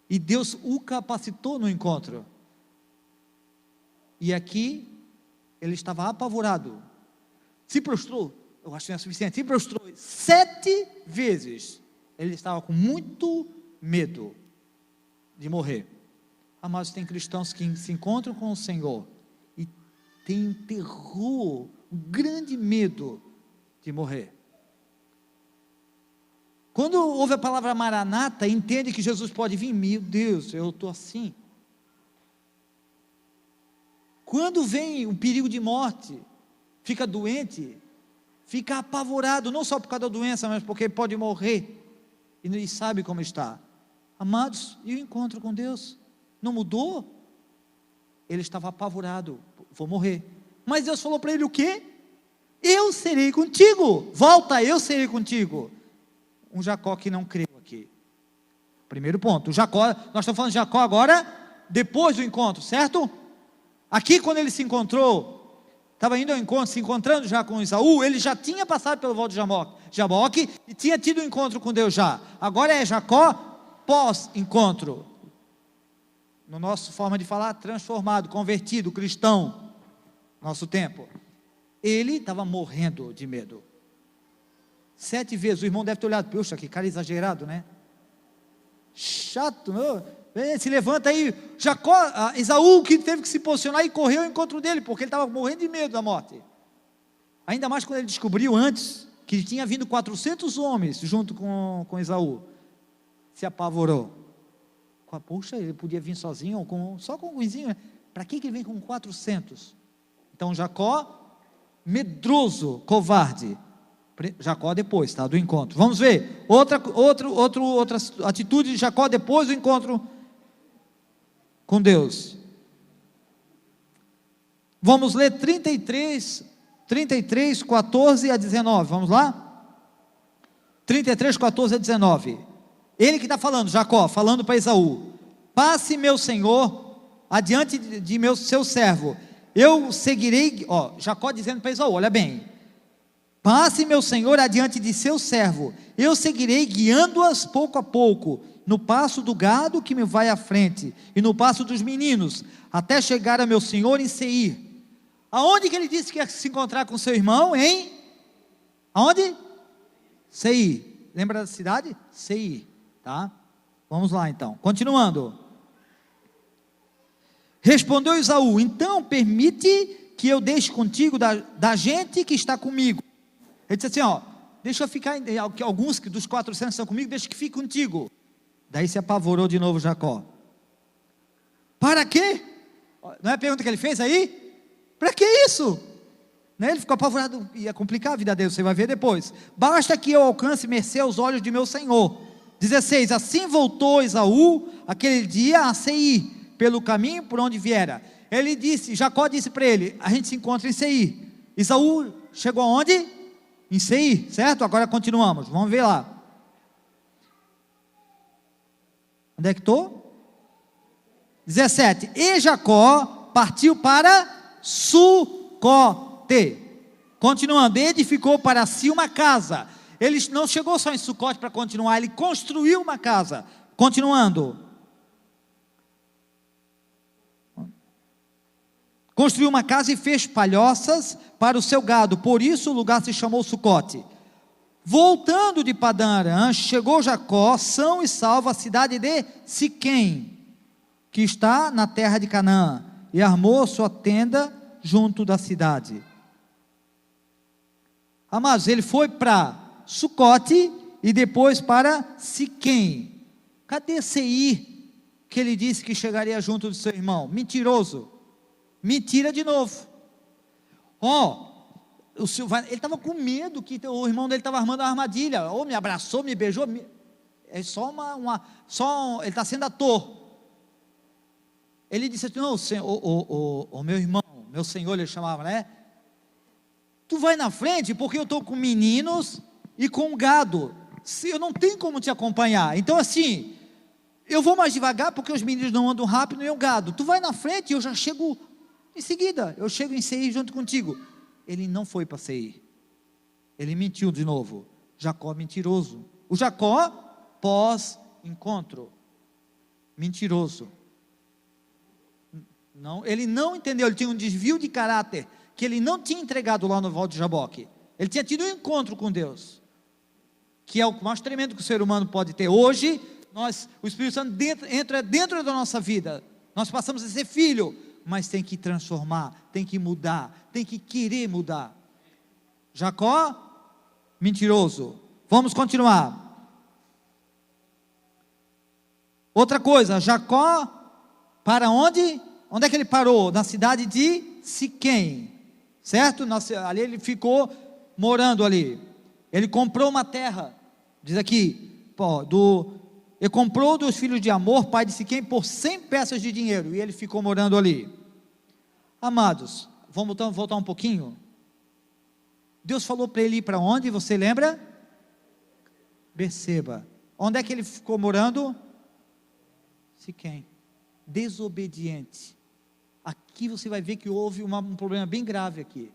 E Deus o capacitou no encontro. E aqui, ele estava apavorado. Se prostrou, eu acho que não é suficiente, se prostrou 7 vezes. Ele estava com muito medo de morrer. Amados, tem cristãos que se encontram com o Senhor e têm um terror, um grande medo de morrer. Quando ouve a palavra Maranata, entende que Jesus pode vir. Meu Deus, eu estou assim. Quando vem um perigo de morte, fica doente, fica apavorado, não só por causa da doença, mas porque pode morrer, e não sabe como está. Amados, e o encontro com Deus? Não mudou? Ele estava apavorado, vou morrer. Mas Deus falou para ele o quê? Eu serei contigo, volta, eu serei contigo. Um Jacó que não creu aqui. Primeiro ponto, o Jacó, nós estamos falando de Jacó agora, depois do encontro, certo? Aqui quando ele se encontrou, estava indo ao encontro, se encontrando já com Esaú, ele já tinha passado pelo Val de Jaboque, e tinha tido um encontro com Deus já. Agora é Jacó pós-encontro. No nosso forma de falar, transformado, convertido, cristão, nosso tempo. Ele estava morrendo de medo. 7 vezes, o irmão deve ter olhado, poxa, que cara exagerado, né? Chato, meu. Se levanta aí, Jacó, Esaú que teve que se posicionar e correu ao encontro dele, porque ele estava morrendo de medo da morte. Ainda mais quando ele descobriu antes, que tinha vindo 400 homens junto com Esaú. Se apavorou. Puxa, ele podia vir sozinho, só com um vizinho, né? Para que ele vem com 400? Então Jacó, medroso, covarde. Jacó depois, tá, do encontro. Vamos ver, outra atitude de Jacó depois do encontro com Deus. Vamos ler 33, 14 a 19, vamos lá? 33, 14 a 19. Ele que está falando, Jacó, falando para Esaú: passe meu senhor adiante de seu servo, eu seguirei, Jacó dizendo para Esaú, olha bem, passe meu senhor adiante de seu servo, eu seguirei guiando-as pouco a pouco, no passo do gado que me vai à frente, e no passo dos meninos, até chegar a meu senhor em Seir. Aonde que ele disse que ia se encontrar com seu irmão, hein? Aonde? Seir. Lembra da cidade? Seir, tá? Vamos lá então, continuando. Respondeu Esaú: então permite que eu deixe contigo da gente que está comigo. Ele disse assim, deixa eu ficar, alguns dos 400 estão comigo, deixa que fique contigo. Daí se apavorou de novo Jacó. Para quê? Não é a pergunta que ele fez aí? Para que isso? Né? Ele ficou apavorado, ia complicar a vida dele, você vai ver depois. Basta que eu alcance mercê aos olhos de meu senhor. 16, assim voltou Esaú aquele dia a Seir, pelo caminho por onde viera. Ele disse, Jacó disse para ele, a gente se encontra em Seir. Esaú chegou aonde? Em Seir, certo? Agora continuamos, vamos ver lá. Onde é que estou? 17, e Jacó partiu para Sucote. Continuando, edificou para si uma casa. Ele não chegou só em Sucote para continuar, ele construiu uma casa. Continuando. Construiu uma casa e fez palhoças para o seu gado, por isso o lugar se chamou Sucote. Voltando de Padã Arã, chegou Jacó, são e salvo, à cidade de Siquém, que está na terra de Canaã, e armou sua tenda junto da cidade. Amados, ele foi para Sucote e depois para Siquém. Cadê Seir, que ele disse que chegaria junto do seu irmão? Mentiroso. Mentira de novo. Ele estava com medo que o irmão dele estava armando uma armadilha. Me abraçou, me beijou. É só ele está sendo ator. Ele disse assim, não, meu irmão, meu senhor, ele chamava, né? tu vai na frente, porque eu estou com meninos e com gado, eu não tenho como te acompanhar, então assim, eu vou mais devagar, porque os meninos não andam rápido, nem o gado, tu vai na frente, e eu já chego em seguida, eu chego em Seir junto contigo. Ele não foi para Seir, ele mentiu de novo. Jacó mentiroso, o Jacó pós-encontro, mentiroso. Não, ele não entendeu, ele tinha um desvio de caráter, que ele não tinha entregado lá no Val de Jaboque. Ele tinha tido um encontro com Deus, que é o mais tremendo que o ser humano pode ter. Hoje, o Espírito Santo entra dentro da nossa vida, nós passamos a ser filho, mas tem que transformar, tem que mudar, tem que querer mudar. Jacó, mentiroso. Vamos continuar. Outra coisa, Jacó, para onde? Onde é que ele parou? Na cidade de Siquém, certo? Ali ele ficou morando ali. Ele comprou uma terra, diz aqui, ele comprou dos filhos de Amor, pai de Siquém, por 100 peças de dinheiro, e ele ficou morando ali. Amados, vamos voltar um pouquinho. Deus falou para ele ir para onde? Você lembra? Berseba. Onde é que ele ficou morando? Siquém. Desobediente. Aqui você vai ver que houve um problema bem grave aqui.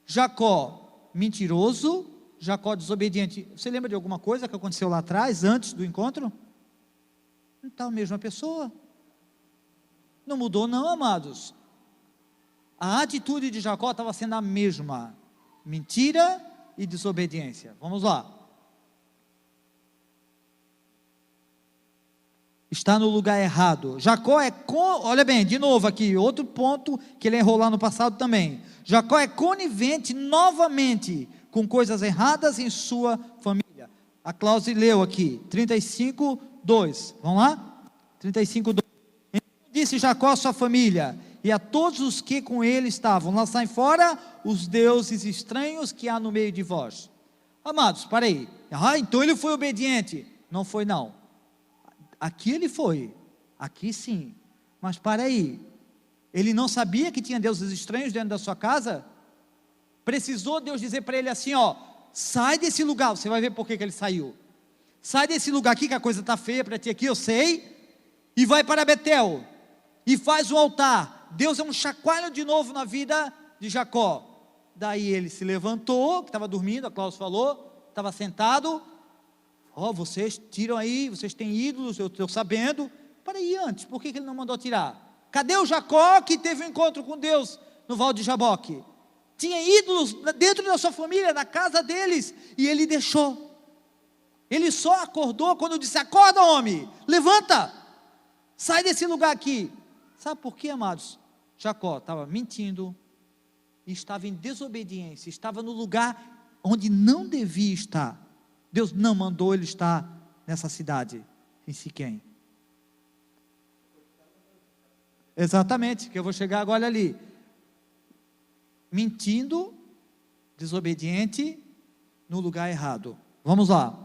Jacó, mentiroso. Jacó, desobediente. Você lembra de alguma coisa que aconteceu lá atrás, antes do encontro? Não está a mesma pessoa. Não mudou não, amados. A atitude de Jacó estava sendo a mesma. Mentira e desobediência. Vamos lá. Está no lugar errado. Jacó olha bem, de novo aqui, outro ponto que ele errou lá no passado também. Jacó é conivente novamente com coisas erradas em sua família. A Cláudia leu aqui, 35:2. Vamos lá? 35:2. Então disse Jacó à sua família e a todos os que com ele estavam: lançai fora os deuses estranhos que há no meio de vós. Amados, para aí. Então ele foi obediente. Não foi não. Aqui ele foi, aqui sim, mas para aí, ele não sabia que tinha deuses estranhos dentro da sua casa? Precisou Deus dizer para ele assim, sai desse lugar, você vai ver por que ele saiu, sai desse lugar aqui que a coisa está feia para ti aqui, eu sei, e vai para Betel, e faz um altar. Deus é um chacoalho de novo na vida de Jacó. Daí ele se levantou, que estava dormindo, a Cláudia falou, estava sentado. Vocês tiram aí, vocês têm ídolos, eu estou sabendo. Para aí antes, por que ele não mandou tirar? Cadê o Jacó que teve um encontro com Deus no Val de Jaboque? Tinha ídolos dentro da sua família, na casa deles, e ele deixou. Ele só acordou quando disse: acorda, homem, levanta, sai desse lugar aqui. Sabe por quê, amados? Jacó estava mentindo, estava em desobediência, estava no lugar onde não devia estar. Deus não mandou ele estar nessa cidade, em Siquém. Exatamente, que eu vou chegar agora ali. Mentindo, desobediente, no lugar errado. Vamos lá.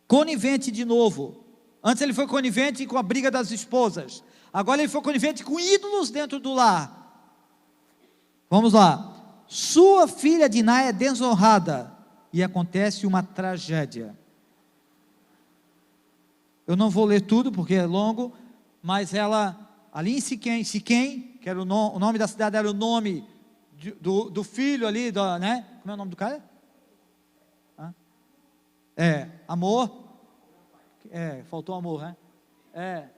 Conivente de novo. Antes ele foi conivente com a briga das esposas. Agora ele foi conivente com ídolos dentro do lar. Vamos lá. Sua filha Diná é desonrada. E acontece uma tragédia. Eu não vou ler tudo porque é longo, mas ela, ali em Siquém, que era o nome da cidade era o nome do filho ali, né? Como é o nome do cara? Amor. Faltou amor, né?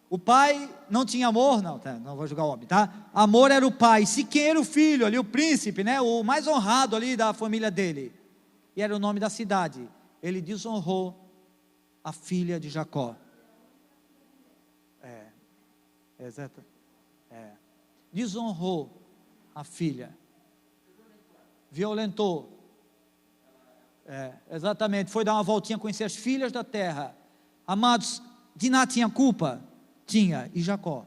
O pai não tinha amor, não vou julgar o homem, tá? Amor era o pai, Siquém era o filho ali, o príncipe, né? O mais honrado ali da família dele. E era o nome da cidade. Ele desonrou a filha de Jacó. Exato. Desonrou a filha. Violentou. Exatamente. Foi dar uma voltinha, conhecer as filhas da terra. Amados, Diná tinha culpa? Tinha. E Jacó?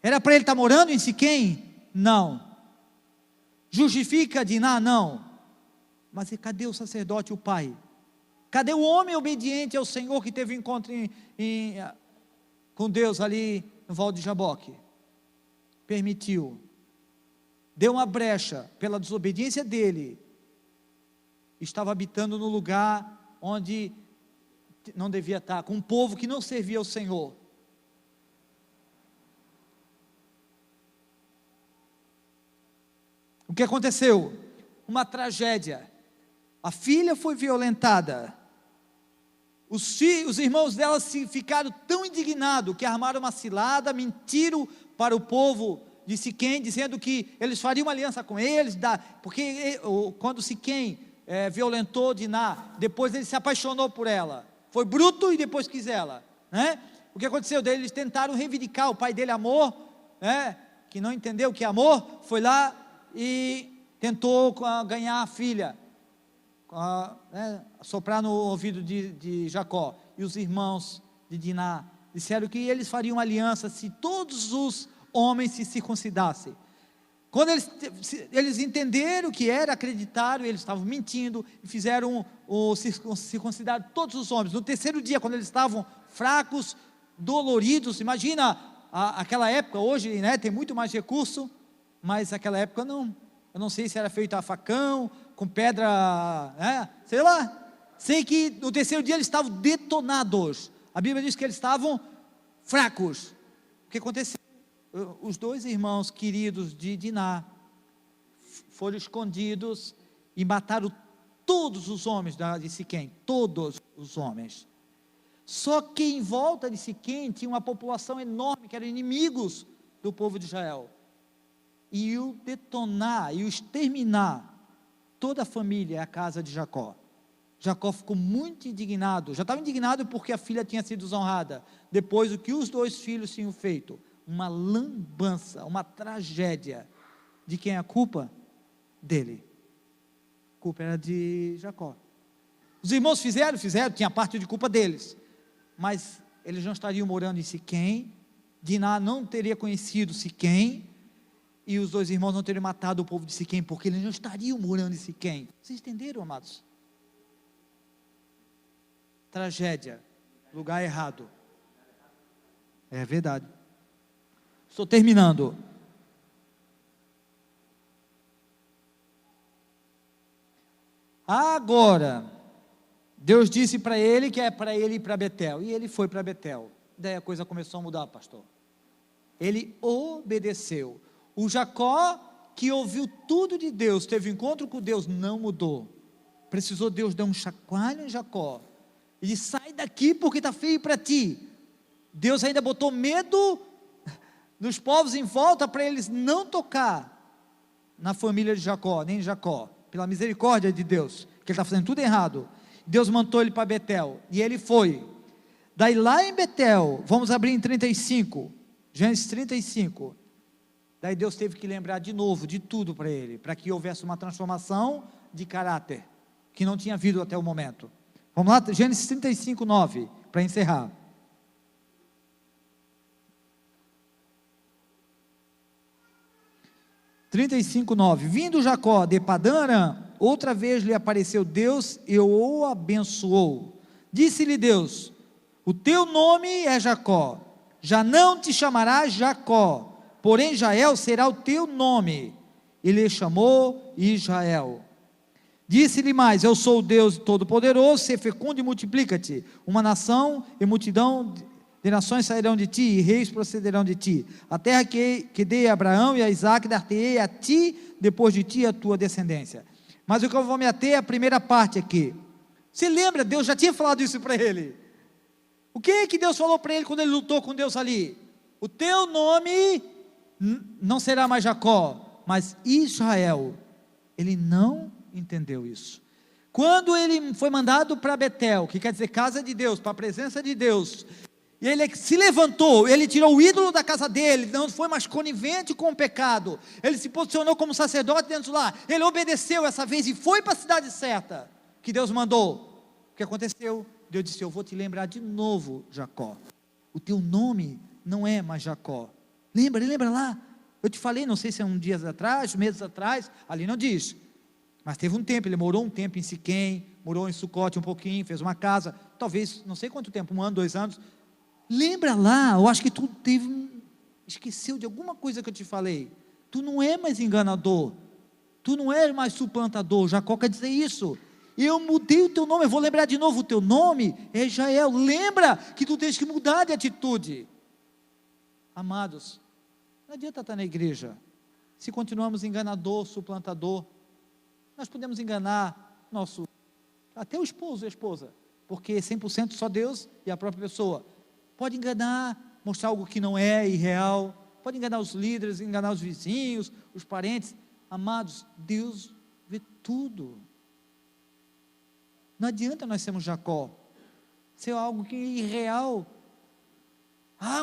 Era para ele estar morando em Siquém? Não. Justifica Diná? Não. Mas cadê o sacerdote, o pai? Cadê o homem obediente ao Senhor que teve um encontro com Deus ali no Val de Jaboque? Permitiu. deu uma brecha pela desobediência dele, estava habitando no lugar onde não devia estar, com um povo que não servia ao Senhor. O que aconteceu? Uma tragédia. A filha foi violentada. Os irmãos dela ficaram tão indignados que armaram uma cilada, mentiram para o povo de Siquém, dizendo que eles fariam uma aliança com eles, porque quando Siquém violentou Diná, depois ele se apaixonou por ela, foi bruto e depois quis ela, né? O que aconteceu? Daí eles tentaram reivindicar, o pai dele amor, que não entendeu o que é amor, foi lá e tentou ganhar a filha, soprar no ouvido de Jacó, e os irmãos de Diná disseram que eles fariam uma aliança se todos os homens se circuncidassem. Quando eles entenderam o que era, acreditaram, eles estavam mentindo, e fizeram circuncidar todos os homens. No terceiro dia, quando eles estavam fracos, doloridos, imagina, aquela época, hoje, tem muito mais recurso, mas naquela época não, eu não sei se era feito a facão, com pedra, sei lá, sei que no terceiro dia eles estavam detonados, a Bíblia diz que eles estavam fracos. O que aconteceu? Os dois irmãos queridos de Diná foram escondidos e mataram todos os homens de Siquém, todos os homens. Só que em volta de Siquém tinha uma população enorme, que eram inimigos do povo de Israel, e o detonar, e o exterminar toda a família, a casa de Jacó. Jacó ficou muito indignado, já estava indignado porque a filha tinha sido desonrada, depois o que os dois filhos tinham feito, uma lambança, uma tragédia. De quem é a culpa? Dele. A culpa era de Jacó. Os irmãos fizeram, tinha parte de culpa deles, mas eles não estariam morando em Siquém, Diná não teria conhecido Siquém, e os dois irmãos não teriam matado o povo de Siquém, porque eles não estariam morando em Siquém. Vocês entenderam, amados? Tragédia, lugar errado. É verdade. Estou terminando. Agora, Deus disse para ele que é para ele ir para Betel, e ele foi para Betel. Daí a coisa começou a mudar, pastor. Ele obedeceu. O Jacó, que ouviu tudo de Deus, teve um encontro com Deus, não mudou. Precisou Deus dar um chacoalho em Jacó. Ele disse: sai daqui porque está feio para ti. Deus ainda botou medo nos povos em volta para eles não tocar na família de Jacó, nem Jacó, pela misericórdia de Deus, que ele está fazendo tudo errado. Deus mandou ele para Betel, e ele foi. Daí lá em Betel, vamos abrir em 35, Gênesis 35, daí Deus teve que lembrar de novo de tudo para ele, para que houvesse uma transformação de caráter, que não tinha havido até o momento. Vamos lá, Gênesis 35, 9, para encerrar. Vindo Jacó de Padã-Arã, outra vez lhe apareceu Deus e o abençoou. Disse-lhe Deus: o teu nome é Jacó, já não te chamarás Jacó, porém Israel será o teu nome. E lhe chamou Israel. Disse-lhe mais: eu sou o Deus Todo-Poderoso, ser fecundo e multiplica-te. Uma nação e multidão de nações sairão de ti, e reis procederão de ti. A terra que dei a Abraão e a Isaque, dar-te-ei a ti, depois de ti a tua descendência. Mas o que eu vou me ater é a primeira parte aqui. Você lembra, Deus já tinha falado isso para ele. O que Deus falou para ele quando ele lutou com Deus ali? O teu nome não será mais Jacó, mas Israel. Ele não entendeu isso. Quando ele foi mandado para Betel, que quer dizer casa de Deus, para a presença de Deus, e ele se levantou, ele tirou o ídolo da casa dele, não foi mais conivente com o pecado, ele se posicionou como sacerdote dentro lá, ele obedeceu essa vez e foi para a cidade certa, que Deus mandou. O que aconteceu? Deus disse: eu vou te lembrar de novo, Jacó, o teu nome não é mais Jacó. Lembra lá, eu te falei, não sei se é uns dias atrás, meses atrás, ali não diz, mas teve um tempo, ele morou um tempo em Siquém, morou em Sucote um pouquinho, fez uma casa, talvez, não sei quanto tempo, 1 ano, 2 anos, lembra lá, eu acho que tu esqueceu de alguma coisa que eu te falei, tu não é mais enganador, tu não és mais suplantador. Jacó quer dizer isso. Eu mudei o teu nome, eu vou lembrar de novo, o teu nome é Israel. Lembra que tu tens que mudar de atitude. Amados, não adianta estar na igreja se continuamos enganador, suplantador. Nós podemos enganar até o esposo e a esposa, porque 100% só Deus e a própria pessoa. Pode enganar, mostrar algo que não é irreal, pode enganar os líderes, enganar os vizinhos, os parentes. Amados, Deus vê tudo. Não adianta nós sermos Jacó, ser algo que é irreal.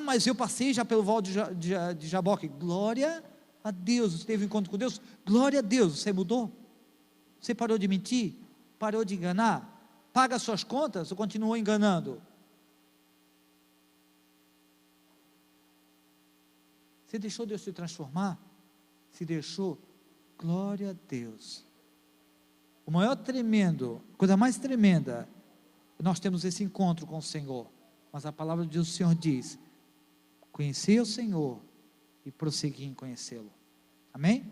Mas eu passei já pelo val de Jaboque. Glória a Deus, você teve um encontro com Deus, glória a Deus. Você mudou? Você parou de mentir? Parou de enganar? Paga as suas contas ou continuou enganando? Você deixou Deus se transformar? Se deixou? Glória a Deus. O maior tremendo, coisa mais tremenda, nós temos esse encontro com o Senhor, mas a palavra de Deus, o Senhor diz, conhecer o Senhor e prosseguir em conhecê-lo, amém?